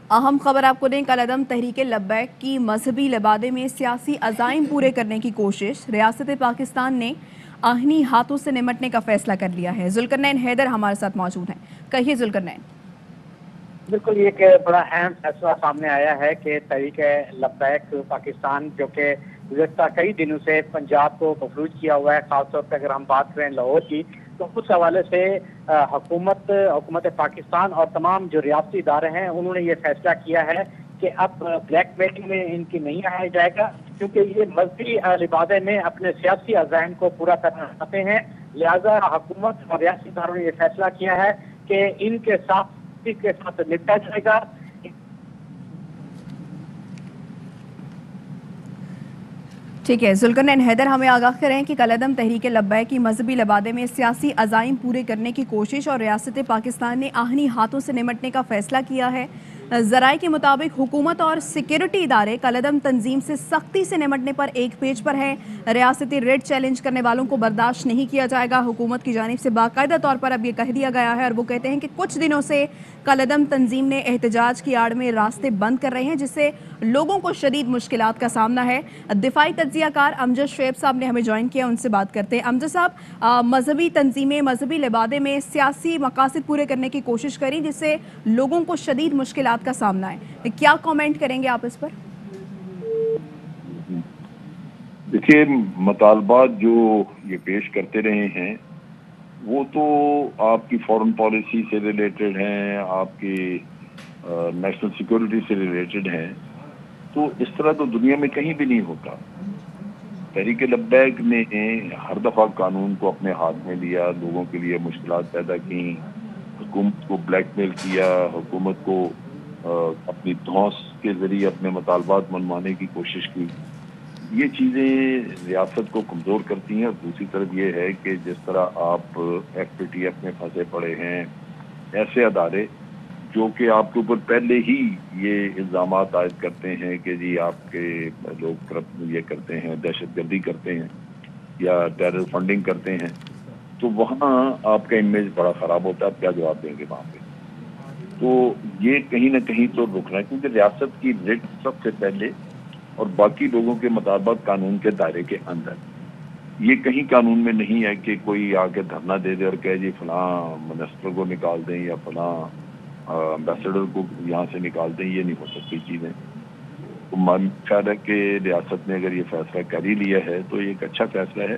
अहम खबर आपको दें, कलअदम तहरीक लब्बैक की मजहबी लिबादे में सियासी अज़ाइम पूरे करने की कोशिश। रियासत पाकिस्तान ने आहनी हाथों से निमटने का फैसला कर लिया है। जुल्करनैन हैदर हमारे साथ मौजूद हैं। कहिए जुल्करनैन। बिल्कुल, ये एक बड़ा अहम फैसला सामने आया है कि तहरीक लब्बैक पाकिस्तान, जो कि गुज़श्ता कई दिनों से पंजाब को मफलूज किया हुआ है, खासतौर पर अगर हम बात करें लाहौर की, तो उस हवाले से हुकूमत पाकिस्तान और तमाम जो रियासती इदारे हैं उन्होंने ये फैसला किया है कि अब ब्लैक मेलिंग में इनकी नहीं आया जाएगा, क्योंकि ये मजहबी लिबादे में अपने सियासी अज़ाइम को पूरा करना चाहते हैं। लिहाजा हुकूमत और रियासती इदारों ने यह फैसला किया है कि इनके साथ निपटा जाएगा। ठीक है, जुल्करनैन हैदर हमें आगाह करें कि कलअदम तहरीक लब्बैक की मजहबी लिबादे में सियासी अज़ाइम पूरे करने की कोशिश और रियासत पाकिस्तान ने आहनी हाथों से निमटने का फैसला किया है। ज़राए के मुताबिक हुकूमत और सिक्योरिटी इदारे कलअदम तंजीम से सख्ती से निमटने पर एक पेज पर हैं। रियासती रेड चैलेंज करने वालों को बर्दाश्त नहीं किया जाएगा। हुकूमत की जानिब से बाकायदा तौर पर अब ये कह दिया गया है और वो कहते हैं कि कुछ दिनों से कलअदम तंजीम ने एहतजाज की आड़ में रास्ते बंद कर रहे हैं, जिससे लोगों को शदीद मुश्किलात का सामना है। दिफाई तज्जियाकार अमजद शुएब साहब ने हमें ज्वाइन किया, उनसे बात करते हैं। अमजद साहब, मजहबी तंजीमें मजहबी लिबादे में सियासी मकासद पूरे करने की कोशिश करी, जिससे लोगों को शदीद मुश्किलात का सामना है। क्या कमेंट करेंगे आप इस पर? देखिए, मुतालबात जो ये पेश करते रहे हैं वो तो आपकी फॉरेन पॉलिसी से रिलेटेड हैं, आपकी नेशनल सिक्योरिटी से रिलेटेड हैं। तो इस तरह तो दुनिया में कहीं भी नहीं होता। तहरीक लब्बैक ने हर दफ़ा कानून को अपने हाथ में लिया, लोगों के लिए मुश्किलात पैदा की, हुकूमत को ब्लैकमेल किया, हुकूमत को अपनी धौंस के ज़रिए अपने मुतालबात मनवाने की कोशिश की। ये चीज़ें रियासत को कमज़ोर करती हैं। और दूसरी तरफ ये है कि जिस तरह आप FATF में फंसे पड़े हैं, ऐसे अदारे जो कि आपके ऊपर पहले ही ये इल्ज़ाम आयद करते हैं कि जी आपके लोग ये करते हैं, दहशतगर्दी करते हैं या टेरर फंडिंग करते हैं, तो वहाँ आपका इमेज बड़ा ख़राब होता है। आप क्या जवाब देंगे वहाँ पे? तो ये कहीं ना कहीं तो रुकना है, क्योंकि रियासत की रिट सबसे पहले और बाकी लोगों के मुताबिक कानून के दायरे के अंदर। ये कहीं कानून में नहीं है कि कोई आके धरना दे दे और कहे जी फलां मिनिस्टर को निकाल दें या फलां एम्बेसडर को यहाँ से निकाल दें। ये नहीं हो सकती चीज़ें। तो मन ख्याल है कि रियासत ने अगर ये फैसला कर ही लिया है तो ये एक अच्छा फैसला है।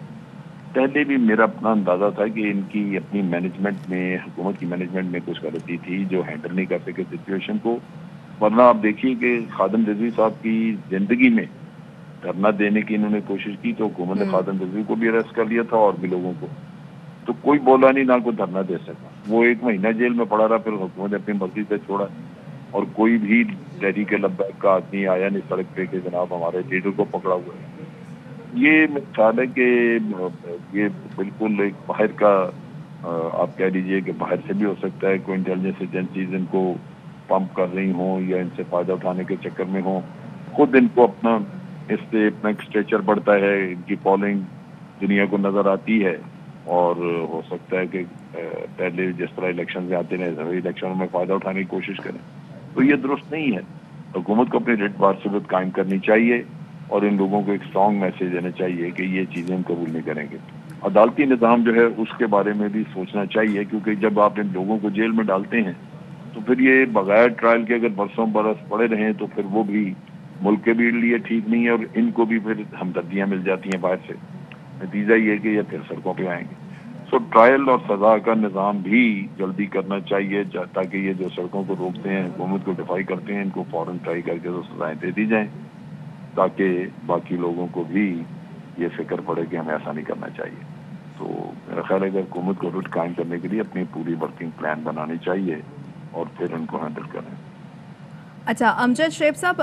पहले भी मेरा अपना अंदाज़ा था कि इनकी अपनी मैनेजमेंट में, हुकूमत की मैनेजमेंट में कुछ गलती थी जो हैंडल नहीं कर सके सिचुएशन को। वरना आप देखिए कि खादिम रिजवी साहब की ज़िंदगी में धरना देने की इन्होंने कोशिश की तो हुकूमत ने खादिम रिजवी को भी अरेस्ट कर लिया था और भी लोगों को। तो कोई बोला नहीं, ना कोई धरना दे सका। वो 1 महीना जेल में पड़ा रहा, फिर हुकूमत ने अपनी मर्जी से छोड़ा और कोई भी तहरीक लब्बैक का आदमी आया नहीं सड़क पे कि जनाब हमारे लीडर को पकड़ा हुआ है। ये मेरा ख्याल है कि ये बिल्कुल एक बाहर का आप कह लीजिए कि बाहर से भी हो सकता है, कोई इंटेलिजेंस एजेंसीज इनको पंप कर रही हों या इनसे फ़ायदा उठाने के चक्कर में हों। खुद इनको अपना इससे अपना स्ट्रेचर बढ़ता है, इनकी फॉलोइंग दुनिया को नज़र आती है और हो सकता है कि पहले जिस तरह इलेक्शन में आते रहे सभी इलेक्शनों में फ़ायदा उठाने की कोशिश करें। तो ये दुरुस्त नहीं है। हुकूमत को अपनी रिट बारसूबत कायम करनी चाहिए और इन लोगों को एक स्ट्रॉन्ग मैसेज देना चाहिए कि ये चीज़ें हम कबूल नहीं करेंगे। अदालती निज़ाम जो है उसके बारे में भी सोचना चाहिए, क्योंकि जब आप इन लोगों को जेल में डालते हैं तो फिर ये बगैर ट्रायल के अगर बरसों बरस पड़े रहें तो फिर वो भी मुल्क के भी लिए ठीक नहीं है और इनको भी फिर हमदर्दियाँ मिल जाती हैं बाहर से। नतीजा ये है कि ये फिर सड़कों पे आएंगे। सो ट्रायल और सज़ा का निज़ाम भी जल्दी करना चाहिए ताकि ये जो सड़कों को रोकते हैं, हुकूमत को डिफाई करते हैं, इनको फ़ौरन ट्राई करके तो सज़ाएँ दे दी जाएँ, ताकि बाकी लोगों को भी ये फिक्र पड़े कि हमें ऐसा नहीं करना चाहिए। तो मेरा ख्याल है कि हुकूमत को रुट कायम करने के लिए अपनी पूरी वर्किंग प्लान बनानी चाहिए और फिर उनको हैंडल करें। अच्छा अमजद शुएब साहब,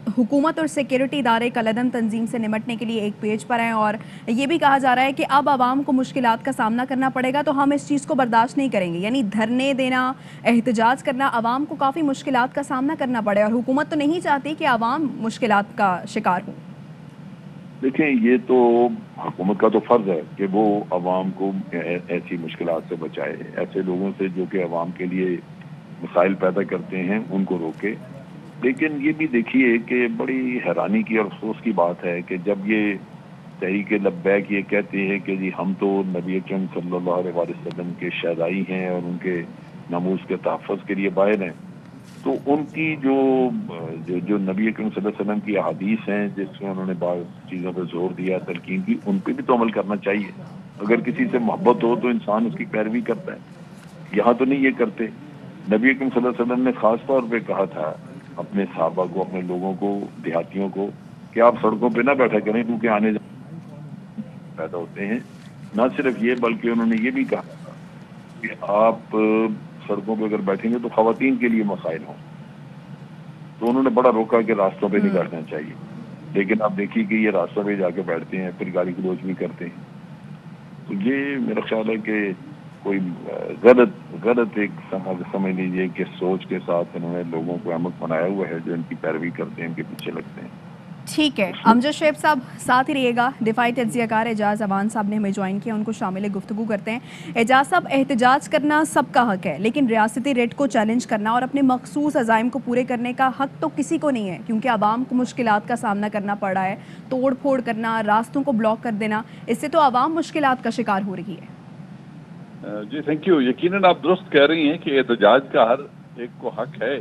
हुकूमत और सिक्योरिटी इदारे कलअदम तंजीम से निमटने के लिए एक पेज पर हैं और ये भी कहा जा रहा है कि अब आवाम को मुश्किलात का सामना करना पड़ेगा, तो हम इस चीज़ को बर्दाश्त नहीं करेंगे। यानी धरने देना, एहतजाज करना, आवाम को काफ़ी मुश्किलात का सामना करना पड़े और हुकूमत तो नहीं चाहती कि आवाम मुश्किलात का शिकार हो। देखिए, ये तो हुकूमत का तो फ़र्ज़ है कि वो आवाम को ऐसी मुश्किलात से बचाए, ऐसे लोगों से जो कि आवाम के लिए مسائل پیدا کرتے ہیں ان کو روکے. لیکن یہ بھی دیکھیے کہ بڑی حیرانی کی اور افسوس کی بات ہے کہ جب یہ تحریک لبیک یہ کہتے ہیں کہ جی ہم تو نبی اکرم صلی اللہ علیہ وسلم کے شہدائی ہیں اور ان کے ناموس کے تحفظ کے لیے باہر ہیں، تو ان کی جو نبی اکرم صلی اللہ علیہ وسلم کی احادیث ہیں جس میں انہوں نے بعض چیزوں پہ زور دیا، تلقین کی، ان پہ بھی تو عمل کرنا چاہیے. اگر کسی سے محبت ہو تو انسان اس کی پیروی کرتا ہے. یہاں تو نہیں یہ کرتے. نبی اکرم صلی اللہ علیہ وسلم نے خاص طور پہ کہا تھا اپنے صحابہ کو، اپنے لوگوں کو، دیہاتیوں کو، کہ آپ سڑکوں پہ نہ بیٹھا کریں کیونکہ آنے جانے پیدا ہوتے ہیں. نہ صرف یہ بلکہ انہوں نے یہ بھی کہا کہ آپ سڑکوں پہ اگر بیٹھیں گے تو خواتین کے لیے مسائل ہوں. تو انہوں نے بڑا روکا کہ راستوں پہ نہیں بیٹھنا چاہیے. لیکن آپ دیکھیے کہ یہ راستوں پہ جا کے بیٹھتے ہیں، پھر گالی گلوچ بھی کرتے ہیں. تو یہ میرا خیال ہے کہ کوئی غلط ایک سمجھ لیجیے کہ سوچ کے ساتھ انہوں نے لوگوں کو احمق بنایا ہوا ہے جو ان کی پیروی کرتے ہیں، ان کے پیچھے لگتے ہیں. ٹھیک ہے، امجد شعیب صاحب ساتھ ہی رہیے گا. دفاعی تجزیہ کار اعجاز امان صاحب نے ہمیں جوائن کیا، ان کو شامل گفتگو کرتے ہیں. اعجاز صاحب، احتجاج کرنا سب کا حق ہے، لیکن ریاستی ریٹ کو چیلنج کرنا اور اپنے مخصوص عزائم کو پورے کرنے کا حق تو کسی کو نہیں ہے، کیونکہ عوام کو مشکلات کا سامنا کرنا پڑ رہا ہے. توڑ پھوڑ کرنا، راستوں کو بلاک کر دینا، اس سے تو عوام مشکلات کا شکار ہو رہی ہے. جی تھینک یو. یقیناً آپ درست کہہ رہی ہیں کہ احتجاج کا ہر ایک کو حق ہے،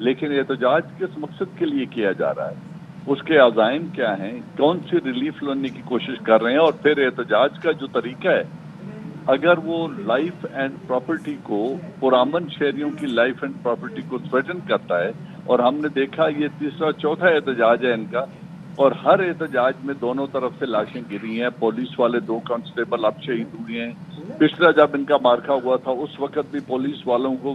لیکن احتجاج کس مقصد کے لیے کیا جا رہا ہے، اس کے عزائم کیا ہیں، کون سی ریلیف لانے کی کوشش کر رہے ہیں، اور پھر احتجاج کا جو طریقہ ہے اگر وہ لائف اینڈ پراپرٹی کو، پرامن شہریوں کی لائف اینڈ پراپرٹی کو تھریٹن کرتا ہے. اور ہم نے دیکھا یہ تیسرا چوتھا احتجاج ہے ان کا، اور ہر احتجاج میں دونوں طرف سے لاشیں گری ہیں. پولیس والے 2 کانسٹیبل اب شہید ہوئے ہیں. پچھلا جب ان کا مارکا ہوا تھا اس وقت بھی پولیس والوں کو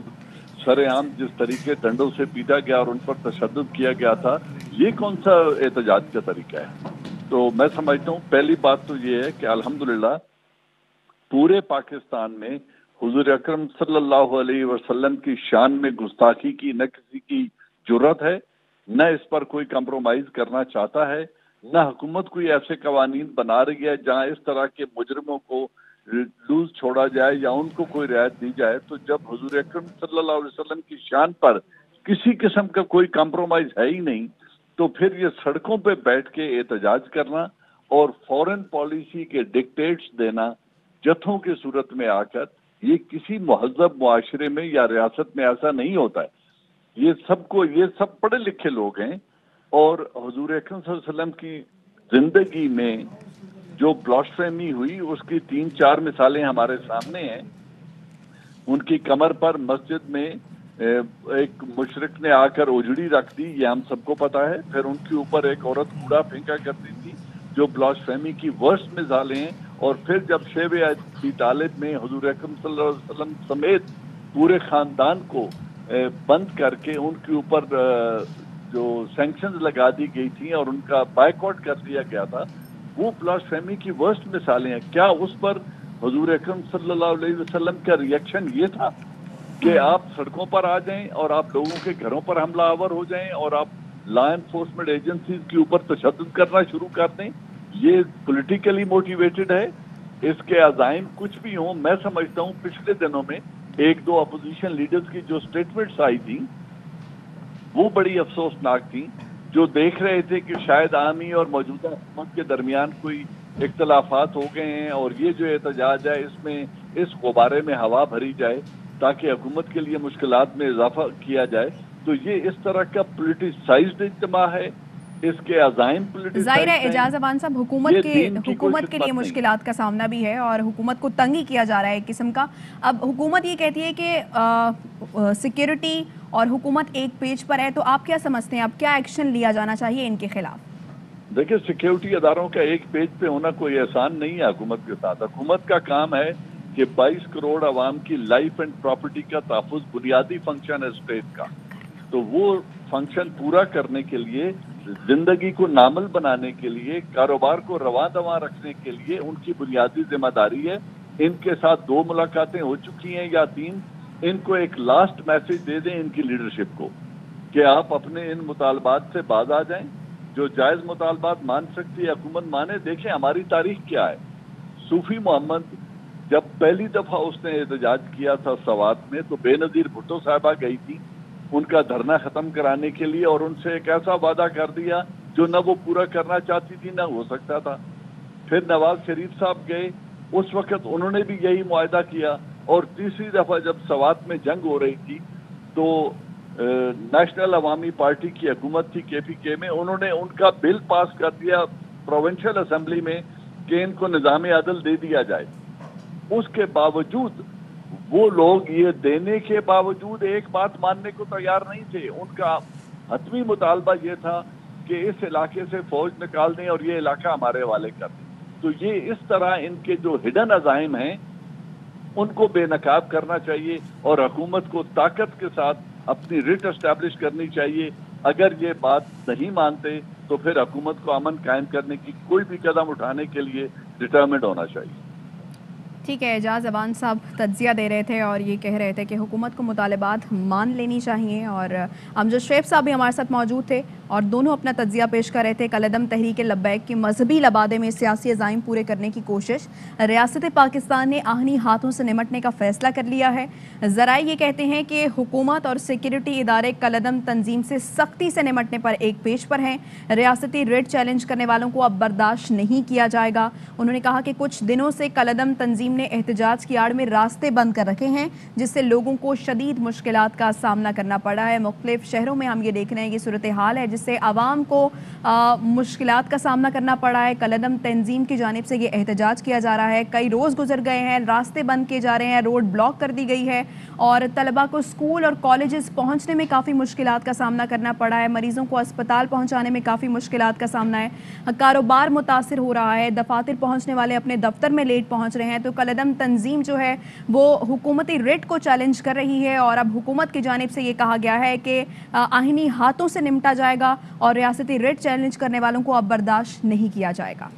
سر عام جس طریقے ڈنڈوں سے پیٹا گیا اور ان پر تشدد کیا گیا تھا، یہ کون سا احتجاج کا طریقہ ہے؟ تو میں سمجھتا ہوں پہلی بات تو یہ ہے کہ الحمدللہ پورے پاکستان میں حضور اکرم صلی اللہ علیہ وسلم کی شان میں گستاخی کی نہ کسی کی جرات ہے، نہ اس پر کوئی کمپرومائز کرنا چاہتا ہے، نہ حکومت کوئی ایسے قوانین بنا رہی ہے جہاں اس طرح کے مجرموں کو لوز چھوڑا جائے یا ان کو کوئی رعایت دی جائے. تو جب حضور اکرم صلی اللہ علیہ وسلم کی شان پر کسی قسم کا کوئی کمپرومائز ہے ہی نہیں، تو پھر یہ سڑکوں پہ بیٹھ کے احتجاج کرنا اور فورن پالیسی کے ڈکٹیٹس دینا جتھوں کی صورت میں آ کر، یہ کسی مہذب معاشرے میں یا ریاست میں ایسا نہیں ہوتا ہے. یہ سب پڑھے لکھے لوگ ہیں، اور حضور اکرم صلی اللہ علیہ وسلم کی زندگی میں جو بلاسفیمی ہوئی اس کی 3-4 مثالیں ہمارے سامنے ہیں. ان کی کمر پر مسجد میں ایک مشرک نے آ کر اجڑی رکھ دی، یہ ہم سب کو پتا ہے. پھر ان کے اوپر ایک عورت کوڑا پھینکا کرتی تھی، جو بلاسفیمی کی ورسٹ مثالیں ہیں. اور پھر جب شیب ابی طالب میں حضور اکرم صلی اللہ علیہ وسلم سمیت پورے خاندان کو بند کر کے ان کے اوپر جو سینکشنز لگا دی گئی تھیں اور ان کا بائیکاٹ کر دیا گیا تھا، وہ بلاسفیمی کی ورسٹ مثالیں ہیں. کیا اس پر حضور اکرم صلی اللہ علیہ وسلم کا ریئیکشن یہ تھا کہ آپ سڑکوں پر آ جائیں اور آپ لوگوں کے گھروں پر حملہ آور ہو جائیں اور آپ لا انفورسمنٹ ایجنسیز کے اوپر تشدد کرنا شروع کر دیں؟ یہ پولیٹیکلی موٹیویٹڈ ہے. اس کے عزائم کچھ بھی ہوں، میں سمجھتا ہوں پچھلے دنوں میں 1-2 اپوزیشن لیڈرز کی جو سٹیٹمنٹس آئی تھیں وہ بڑی افسوسناک تھیں، جو دیکھ رہے تھے کہ شاید عوامی اور موجودہ حکومت کے درمیان کوئی اختلافات ہو گئے ہیں اور یہ جو احتجاج ہے اس میں اس غبارے میں ہوا بھری جائے تاکہ حکومت کے لیے مشکلات میں اضافہ کیا جائے. تو یہ اس طرح کا پولیٹیسائزڈ اجتماع ہے، اس کے عزائم ظاہر ہے اعجاز امان صاحب حکومت کے لیے مشکلات کا سامنا بھی ہے اور حکومت کو تنگ ہی کیا جا رہا ہے ایک قسم کا. اب حکومت یہ کہتی ہے کہ سیکیورٹی اور حکومت ایک پیج پر ہے، تو آپ کیا سمجھتے ہیں اب کیا ایکشن لیا جانا چاہیے ان کے خلاف؟ دیکھیں، سیکیورٹی اداروں کا ایک پیج پہ ہونا کوئی احسان نہیں ہے حکومت کے ساتھ. حکومت کا کام ہے کہ 22 کروڑ عوام کی لائف اینڈ پراپرٹی کا تحفظ بنیادی فنکشن ہے اسٹیٹ کا. تو وہ فنکشن پورا کرنے کے لیے، زندگی کو نامل بنانے کے لیے، کاروبار کو رواں دواں رکھنے کے لیے ان کی بنیادی ذمہ داری ہے. ان کے ساتھ 2 ملاقاتیں ہو چکی ہیں یا 3. ان کو ایک لاسٹ میسج دے دیں ان کی لیڈرشپ کو کہ آپ اپنے ان مطالبات سے باز آ جائیں. جو جائز مطالبات مان سکتی ہے حکومت مانے. دیکھیں ہماری تاریخ کیا ہے. صوفی محمد जब पहली दफा उसने एहतजाज किया था सवात में तो बेनजीर भुट्टो साहबा गई थी उनका धरना खत्म कराने के लिए और उनसे एक ऐसा वादा कर दिया जो न वो पूरा करना चाहती थी न हो सकता था। फिर नवाज शरीफ साहब गए, उस वक्त उन्होंने भी यही मुआहदा किया और तीसरी दफा जब सवात में जंग हो रही थी तो नेशनल अवामी पार्टी की हुकूमत थी KPK में, उन्होंने उनका बिल पास कर दिया प्रोविंशियल असेंबली में कि इनको निज़ाम अदल दे दिया जाए। उसके बावजूद वो लोग ये देने के बावजूद एक बात मानने को तैयार नहीं थे। उनका हतमी मुतालबा ये था कि इस इलाके से फौज निकाल दें और ये इलाका हमारे हवाले कर दें। तो ये इस तरह इनके जो हिडन अज़ाइम हैं उनको बेनकाब करना चाहिए और हुकूमत को ताकत के साथ अपनी रिट एस्टैब्लिश करनी चाहिए। अगर ये बात नहीं मानते तो फिर हुकूमत को अमन कायम करने की कोई भी कदम उठाने के लिए डिटरमिन्ड होना चाहिए। ठीक है, एजाज अवान साहब तज्जिया दे रहे थे और ये कह रहे थे कि हुकूमत को मुतालबात मान लेनी चाहिए। और अमजद शोएब साहब भी हमारे साथ मौजूद थे और दोनों अपना तज्जिया पेश कर रहे थे। कलअदम तहरीक लब्बैक की मजहबी लबादे में सियासी अज़ाइम पूरे करने की कोशिश, रियासत पाकिस्तान ने आहनी हाथों से निमटने का फैसला कर लिया है। ज़राए ये कहते हैं कि हुकूमत और सिक्योरिटी इदारे कलअदम तंजीम से सख्ती से निमटने पर एक पेज पर हैं। रियासती रेड चैलेंज करने वालों को अब बर्दाश्त नहीं किया जाएगा। उन्होंने कहा कि कुछ दिनों से कलअदम तंजीम ने एहतजाज की आड़ में रास्ते बंद कर रखे हैं जिससे लोगों को शदीद मुश्किलात का सामना करना पड़ा है। मुख्तलिफ शहरों में हम ये देख रहे हैं ये सूरत हाल है जिससे आवाम को मुश्किलात का सामना करना पड़ा है। कलअदम तंजीम की जानिब से ये एहतजाज किया जा रहा है। कई रोज़ गुजर गए हैं, रास्ते बंद किए जा रहे हैं, रोड ब्लॉक कर दी गई है और तलबा को स्कूल और कॉलेजेस पहुँचने में काफ़ी मुश्किलात का सामना करना पड़ा है। मरीज़ों को अस्पताल पहुँचाने में काफ़ी मुश्किलात का सामना है। कारोबार मुतासिर हो रहा है, दफातर पहुँचने वाले अपने दफ्तर में लेट पहुँच रहे हैं। तो कलअदम तंजीम जो है वो हुकूमती रेट को चैलेंज कर रही है और अब हुकूमत की जानिब से ये कहा गया है कि आहिनी हाथों से निपटा जाएगा और रियासती रेट चैलेंज करने वालों को अब बर्दाश्त नहीं किया जाएगा।